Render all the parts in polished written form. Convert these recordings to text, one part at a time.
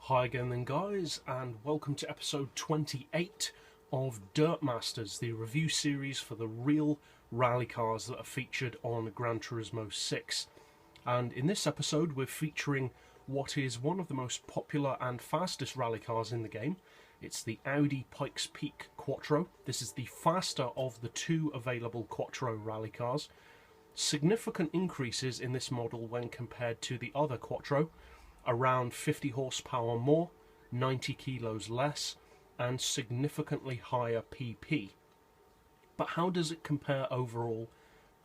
Hi again then guys, and welcome to episode 28 of Dirtmasters, the review series for the real rally cars that are featured on Gran Turismo 6. And in this episode we're featuring what is one of the most popular and fastest rally cars in the game. It's the Audi Pikes Peak Quattro. This is the faster of the two available Quattro rally cars. Significant increases in this model when compared to the other Quattro. Around 50 horsepower more, 90 kilos less, and significantly higher PP. But how does it compare overall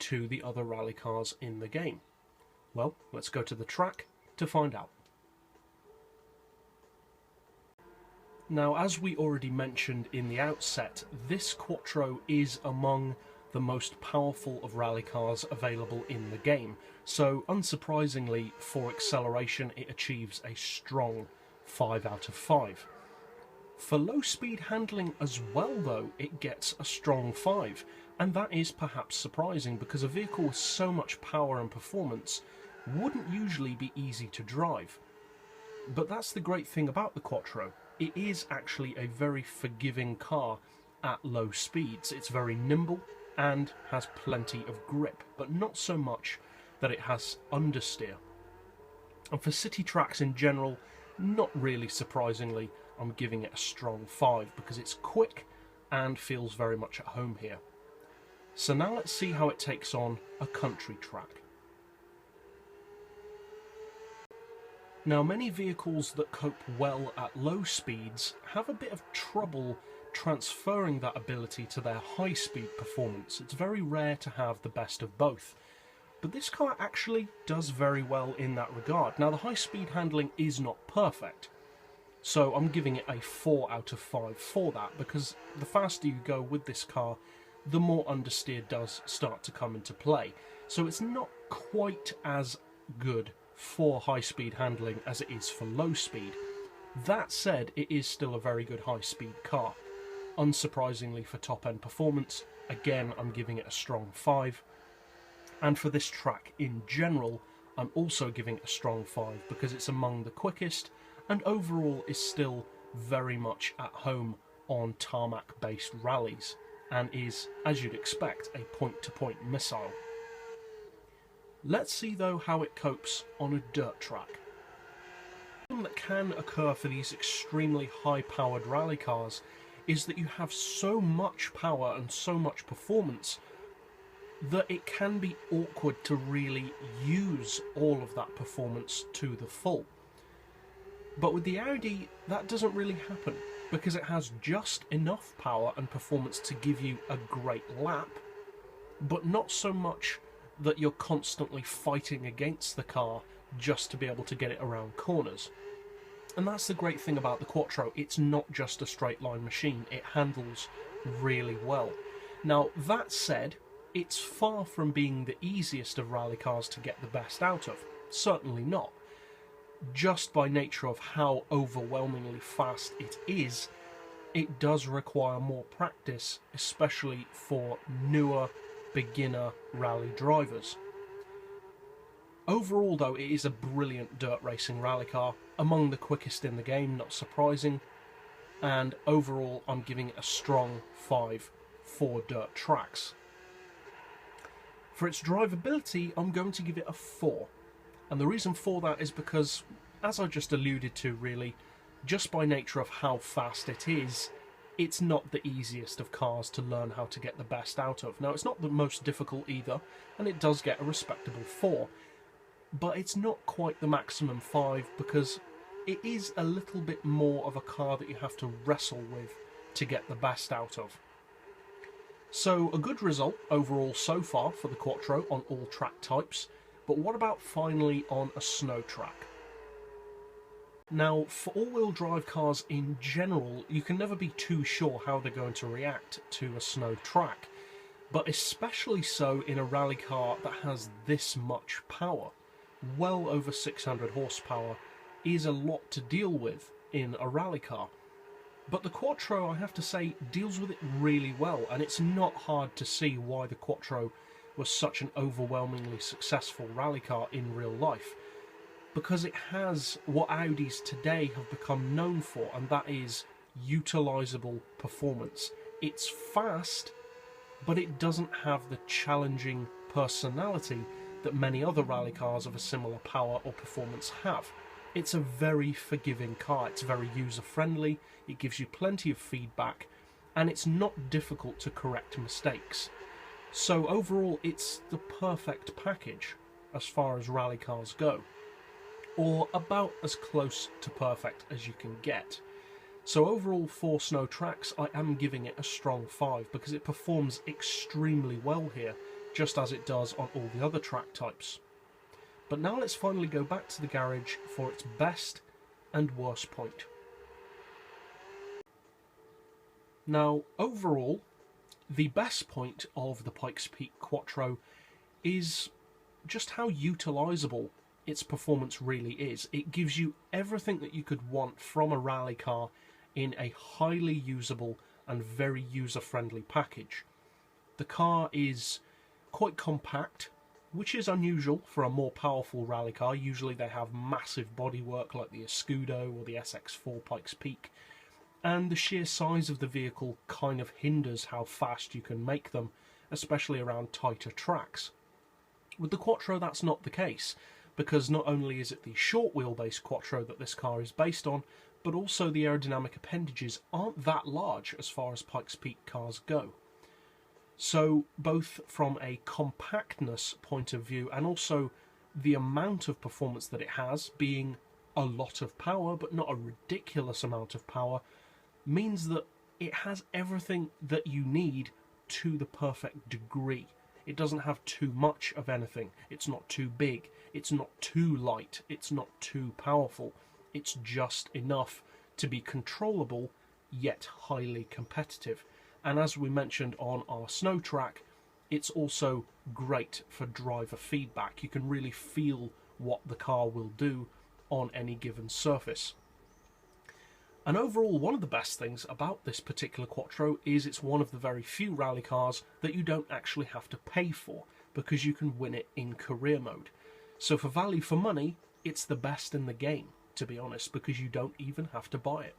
to the other rally cars in the game? Well, let's go to the track to find out. Now, as we already mentioned in the outset, this Quattro is among the most powerful of rally cars available in the game. So, unsurprisingly, for acceleration, it achieves a strong 5 out of 5. For low speed handling as well, though, it gets a strong 5. And that is perhaps surprising, because a vehicle with so much power and performance wouldn't usually be easy to drive. But that's the great thing about the Quattro. It is actually a very forgiving car at low speeds. It's very nimble and has plenty of grip, but not so much that it has understeer. And for city tracks in general, not really surprisingly, I'm giving it a strong 5 because it's quick and feels very much at home here. So now let's see how it takes on a country track. Now, many vehicles that cope well at low speeds have a bit of trouble transferring that ability to their high-speed performance. It's very rare to have the best of both. But this car actually does very well in that regard. Now, the high-speed handling is not perfect, so I'm giving it a 4 out of 5 for that, because the faster you go with this car, the more understeer does start to come into play. So it's not quite as good for high-speed handling as it is for low speed. That said, it is still a very good high-speed car. Unsurprisingly, for top-end performance, again, I'm giving it a strong 5. And for this track in general, I'm also giving it a strong 5 because it's among the quickest and overall is still very much at home on tarmac-based rallies and is, as you'd expect, a point-to-point missile. Let's see though how it copes on a dirt track. The problem that can occur for these extremely high-powered rally cars is that you have so much power and so much performance that it can be awkward to really use all of that performance to the full. But with the Audi, that doesn't really happen, because it has just enough power and performance to give you a great lap, but not so much that you're constantly fighting against the car just to be able to get it around corners. And that's the great thing about the Quattro. It's not just a straight line machine. It handles really well. Now, that said, it's far from being the easiest of rally cars to get the best out of. Certainly not. Just by nature of how overwhelmingly fast it is, it does require more practice, especially for newer, beginner rally drivers. Overall though, it is a brilliant dirt racing rally car, among the quickest in the game, not surprising, and overall I'm giving it a strong 5 for dirt tracks. For its drivability, I'm going to give it a 4, and the reason for that is because, as I just alluded to really, just by nature of how fast it is, it's not the easiest of cars to learn how to get the best out of. Now, it's not the most difficult either, and it does get a respectable 4, but it's not quite the maximum 5 because it is a little bit more of a car that you have to wrestle with to get the best out of. So, a good result overall so far for the Quattro on all track types, but what about finally on a snow track? Now, for all-wheel drive cars in general, you can never be too sure how they're going to react to a snow track, but especially so in a rally car that has this much power. Well over 600 horsepower is a lot to deal with in a rally car. But the Quattro, I have to say, deals with it really well, and it's not hard to see why the Quattro was such an overwhelmingly successful rally car in real life. because it has what Audis today have become known for, and that is utilisable performance. It's fast, but it doesn't have the challenging personality that many other rally cars of a similar power or performance have. It's a very forgiving car, it's very user-friendly, it gives you plenty of feedback, and it's not difficult to correct mistakes. So overall, it's the perfect package as far as rally cars go, or about as close to perfect as you can get. So overall, for snow tracks, I am giving it a strong 5 because it performs extremely well here, just as it does on all the other track types. But now let's finally go back to the garage for its best and worst point. Now, overall, the best point of the Pikes Peak Quattro is just how utilisable its performance really is. It gives you everything that you could want from a rally car in a highly usable and very user-friendly package. The car is quite compact, which is unusual for a more powerful rally car. Usually they have massive bodywork like the Escudo or the SX4 Pikes Peak, and the sheer size of the vehicle kind of hinders how fast you can make them, especially around tighter tracks. With the Quattro, that's not the case, because not only is it the short wheelbase Quattro that this car is based on, but also the aerodynamic appendages aren't that large as far as Pikes Peak cars go. So both from a compactness point of view and also the amount of performance that it has, being a lot of power but not a ridiculous amount of power, means that it has everything that you need to the perfect degree. It doesn't have too much of anything. It's not too big. It's not too light. It's not too powerful. It's just enough to be controllable, yet highly competitive. And as we mentioned on our snow track, it's also great for driver feedback. You can really feel what the car will do on any given surface. And overall, one of the best things about this particular Quattro is it's one of the very few rally cars that you don't actually have to pay for, because you can win it in career mode. So for value for money, it's the best in the game, to be honest, because you don't even have to buy it.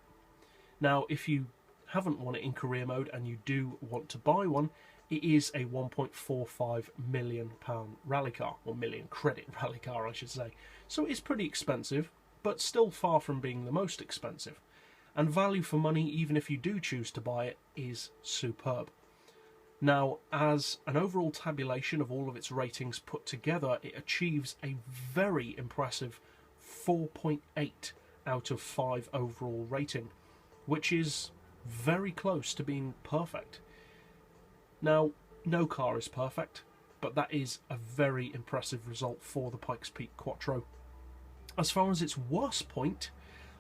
Now, if you haven't won it in career mode and you do want to buy one, it is a £1.45 million rally car, or million credit rally car I should say. So it is pretty expensive, but still far from being the most expensive. And value for money, even if you do choose to buy it, is superb. Now, as an overall tabulation of all of its ratings put together, it achieves a very impressive 4.8 out of 5 overall rating, which is very close to being perfect. Now, no car is perfect, but that is a very impressive result for the Pikes Peak Quattro. As far as its worst point,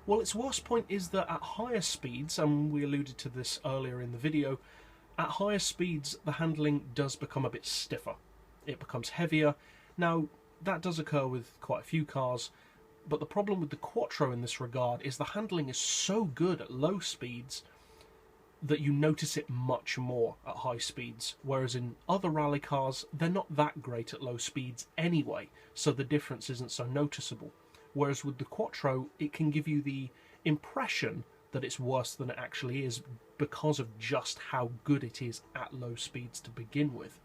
well, its worst point is that at higher speeds, and we alluded to this earlier in the video, at higher speeds the handling does become a bit stiffer. It becomes heavier. Now, that does occur with quite a few cars, but the problem with the Quattro in this regard is the handling is so good at low speeds that you notice it much more at high speeds, whereas in other rally cars they're not that great at low speeds anyway, so the difference isn't so noticeable. Whereas with the Quattro, it can give you the impression that it's worse than it actually is because of just how good it is at low speeds to begin with.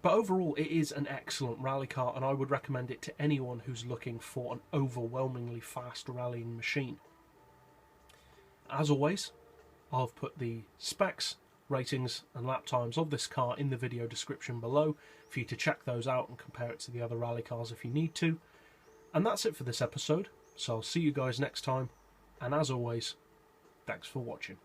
But overall, it is an excellent rally car, and I would recommend it to anyone who's looking for an overwhelmingly fast rallying machine. As always, I've put the specs, ratings and lap times of this car in the video description below for you to check those out and compare it to the other rally cars if you need to. And that's it for this episode, so I'll see you guys next time, and as always, thanks for watching.